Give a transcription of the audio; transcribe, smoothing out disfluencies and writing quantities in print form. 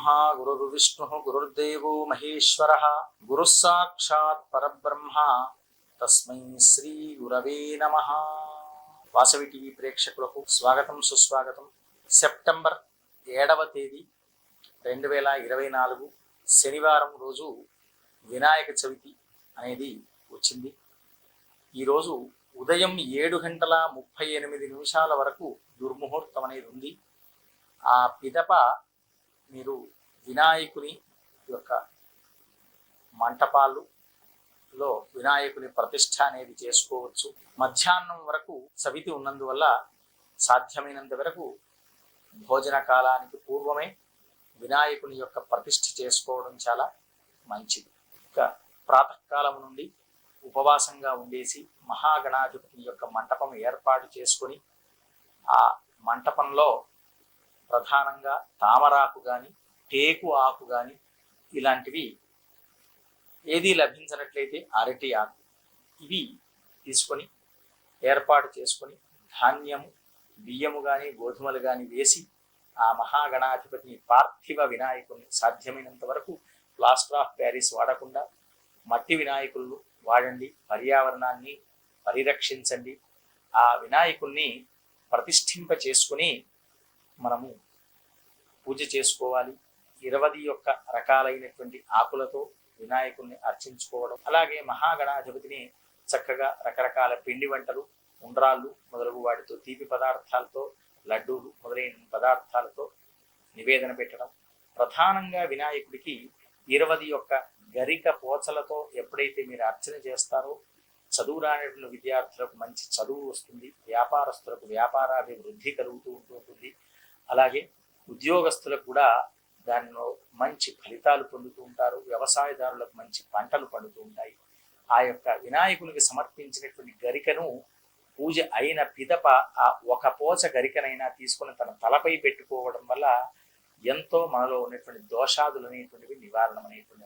गुरुर्ब्रह्मा गुरुर्विष्णुः गुरुर्देवो महेश्वरः गुरुः साक्षात् परब्रह्म तस्मै श्री गुरवे नमः। వాసవి టీవీ ప్రేక్షకులకు స్వాగతం సుస్వాగతం। సెప్టెంబర్ 7వ తేదీ 2024 శనివారం రోజు వినాయక చవితి అనేది వచ్చింది। ఈరోజు ఉదయం 7:38 వరకు దుర్ముహూర్తం అనేది ఉంది। ఆ పిదప మీరు వినాయకుని యొక్క మంటపాలలో వినాయకుని ప్రతిష్ఠ అనేది చేసుకోవచ్చు। మధ్యాహ్నం వరకు సవితి ఉన్నందువల్ల సాధ్యమైనంత వరకు భోజన కాలానికి పూర్వమే వినాయకుని యొక్క ప్రతిష్ఠ చేసుకోవడం చాలా మంచిది। ఇక ప్రాతకాలం నుండి ఉపవాసంగా ఉండేసి మహాగణాధిపతి యొక్క మంటపం ఏర్పాటు చేసుకొని ఆ మంటపంలో ప్రధానంగా తామరాకు కానీ టేకు ఆకు కానీ ఇలాంటివి ఏది లభించినట్లయితే అరటి ఆకు ఇవి తీసుకొని ఏర్పాటు చేసుకొని ధాన్యము బియ్యము కానీ గోధుమలు కానీ వేసి ఆ మహాగణాధిపతిని పార్థివ వినాయకుడిని సాధ్యమైనంత వరకు ప్లాస్టర్ ఆఫ్ ప్యారిస్ వాడకుండా మట్టి వినాయకులు వాడండి, పర్యావరణాన్ని పరిరక్షించండి। ఆ వినాయకుడిని ప్రతిష్ఠింప చేసుకుని మనము పూజ చేసుకోవాలి। 21 రకాలైనటువంటి ఆకులతో వినాయకుడిని అర్చించుకోవడం, అలాగే మహాగణాధిపతిని చక్కగా రకరకాల పిండి వంటలు ఉండ్రాళ్ళు మొదలగు వాటితో తీపి పదార్థాలతో లడ్డూలు మొదలైన పదార్థాలతో నివేదన పెట్టడం। ప్రధానంగా వినాయకుడికి 21 గరిక పోచలతో ఎప్పుడైతే మీరు అర్చన చేస్తారో చదువు రానటువంటి విద్యార్థులకు మంచి చదువు వస్తుంది, వ్యాపారస్తులకు వ్యాపారాభివృద్ధి కలుగుతూ ఉంటుంది, అలాగే ఉద్యోగస్తులకు కూడా దానిలో మంచి ఫలితాలు పొందుతూ ఉంటారు, వ్యవసాయదారులకు మంచి పంటలు పండుతూ ఉంటాయి। ఆ యొక్క వినాయకునికి సమర్పించినటువంటి గరికను పూజ అయిన పిదప ఆ ఒక పోచ గరికనైనా తీసుకుని తన తలపై పెట్టుకోవడం వల్ల ఎంతో మనలో ఉన్నటువంటి దోషాదులు అనేటువంటివి నివారణ అనేటువంటి